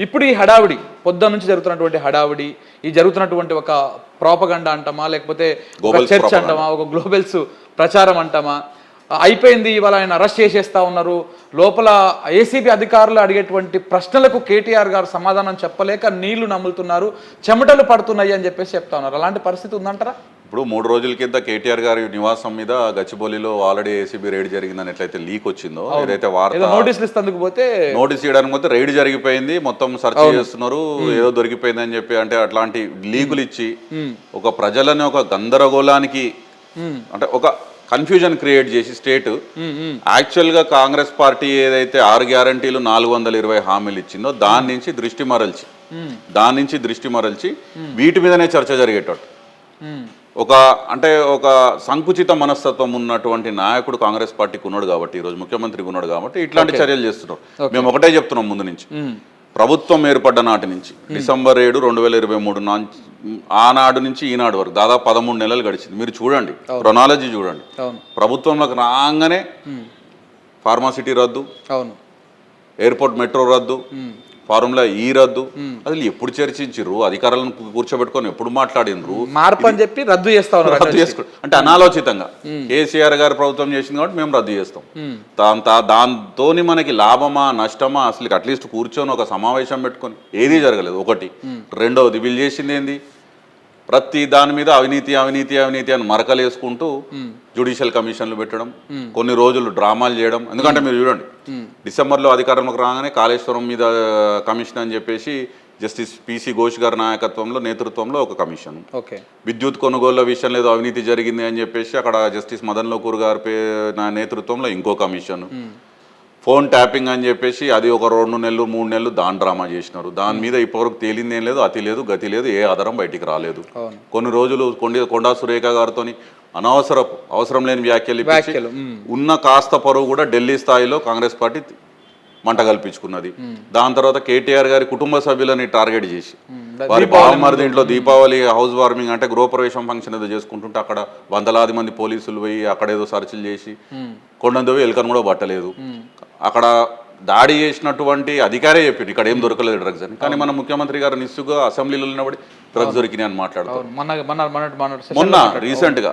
ఇప్పుడు ఈ హడావిడి పొద్దున్న నుంచి జరుగుతున్నటువంటి హడావిడి ఈ జరుగుతున్నటువంటి ఒక ప్రాపగండా అంటామా లేకపోతే ఒక చర్చ అంటామా ఒక గ్లోబల్స్ ప్రచారం అంటామా అయిపోయింది ఇవాళ ఆయన అరెస్ట్ చేసేస్తా ఉన్నారు లోపల ఏసీబీ అధికారులు అడిగేటువంటి ప్రశ్నలకు కేటీఆర్ గారు సమాధానం చెప్పలేక నీళ్లు నములుతున్నారు చెమటలు పడుతున్నాయి అని చెప్పేసి చెప్తా ఉన్నారు అలాంటి పరిస్థితి ఉందంటారా ఇప్పుడు 3 రోజుల కింద కేటీఆర్ గారి నివాసం మీద గచ్చిబౌలిలో ఆల్రెడీ ఏసీబీ రైడ్ జరిగిందని ఎట్లయితే లీక్ వచ్చిందో ఏదైతే వార్త నోటీసులు ఇస్తందుకు పోతే నోటీస్ ఇవ్వడానికి పోతే రైడ్ జరిగిపోయింది మొత్తం సెర్చ్ చేస్తున్నారు ఏదో దొరికిపోయింది అని చెప్పి అంటే అట్లాంటి లీకులు ఇచ్చి ఒక ప్రజలని ఒక గందరగోళానికి అంటే ఒక కన్ఫ్యూజన్ క్రియేట్ చేసి స్టేట్ యాక్చువల్ గా కాంగ్రెస్ పార్టీ ఏదైతే 6 గ్యారంటీలు 420 హామీలు ఇచ్చిందో దాని నుంచి దృష్టి మరల్చి వీటి మీదనే చర్చ జరిగేటట్టు ఒక సంకుచిత మనస్తత్వం ఉన్నటువంటి నాయకుడు కాంగ్రెస్ పార్టీకి ఉన్నాడు కాబట్టి ఈరోజు ముఖ్యమంత్రికి ఉన్నాడు కాబట్టి ఇట్లాంటి చర్యలు చేస్తున్నారు మేము ఒకటే చెప్తున్నాం ముందు నుంచి ప్రభుత్వం ఏర్పడ్డ నాటి నుంచి డిసెంబర్ 7, 2023 ఆనాడు నుంచి ఈనాడు వరకు దాదాపు 13 నెలలు గడిచింది మీరు చూడండి క్రొనాలజీ చూడండి ప్రభుత్వంలోకి రాగానే ఫార్మాసిటీ రద్దు ఎయిర్పోర్ట్ మెట్రో రద్దు ఫార్ములా ఈ రద్దు అసలు ఎప్పుడు చర్చించారు అధికారులను కూర్చోబెట్టుకొని ఎప్పుడు మాట్లాడినరు మార్పు అని చెప్పి రద్దు చేసుకో అంటే అనాలోచితంగా కేసీఆర్ గారు ప్రభుత్వం చేసింది కాబట్టి మేము రద్దు చేస్తాం దాంతో మనకి లాభమా నష్టమా అసలు అట్లీస్ట్ కూర్చొని ఒక సమావేశం పెట్టుకొని ఏదీ జరగలేదు ఒకటి రెండవది వీళ్ళు చేసింది ఏంది ప్రతి దాని మీద అవినీతి అని మరకలు వేసుకుంటూ జ్యుడిషియల్ కమిషన్లు పెట్టడం కొన్ని రోజులు డ్రామాలు చేయడం ఎందుకంటే మీరు చూడండి డిసెంబర్లో అధికారంలోకి రాగానే కాళేశ్వరం మీద కమిషన్ అని చెప్పేసి జస్టిస్ పిసి ఘోష్ గారి నేతృత్వంలో ఒక కమిషన్ విద్యుత్ కొనుగోళ్ల విషయంలో ఏదో అవినీతి జరిగింది అని చెప్పేసి అక్కడ జస్టిస్ మదన్ లోకూర్ గారి నేతృత్వంలో ఇంకో కమిషన్ ఫోన్ ట్యాపింగ్ అని చెప్పేసి అది ఒక 2 నెలలు 3 నెలలు దాని డ్రామా చేసినారు దాని మీద ఇప్పటివరకు తేలింది ఏం లేదు అతి లేదు గతి లేదు ఏ ఆధారం బయటికి రాలేదు కొన్ని రోజులు కొండా సురేఖ గారితో అవసరం లేని వ్యాఖ్యలు ఉన్న కాస్త పరువు కూడా ఢిల్లీ స్థాయిలో కాంగ్రెస్ పార్టీ మంట కల్పించుకున్నది దాని తర్వాత కేటీఆర్ గారి కుటుంబ సభ్యులని టార్గెట్ చేసి వారి బావమరిది ఇంట్లో దీపావళి హౌస్ వార్మింగ్ అంటే గృహప్రవేశం ఫంక్షన్ ఏదో చేసుకుంటుంటే అక్కడ వందలాది మంది పోలీసులు పోయి అక్కడ ఏదో సర్చ్లు చేసి కొండందోవి ఎలుకను కూడా పట్టలేదు అక్కడ దాడి చేసినటువంటి అధికారే చెప్పింది ఇక్కడ ఏం దొరకలేదు డ్రగ్స్ అని కానీ మన ముఖ్యమంత్రి గారు నిస్సుగా అసెంబ్లీలో ఉన్నప్పుడు డ్రగ్స్ దొరికినాయి అని మాట్లాడుతారు మొన్న రీసెంట్ గా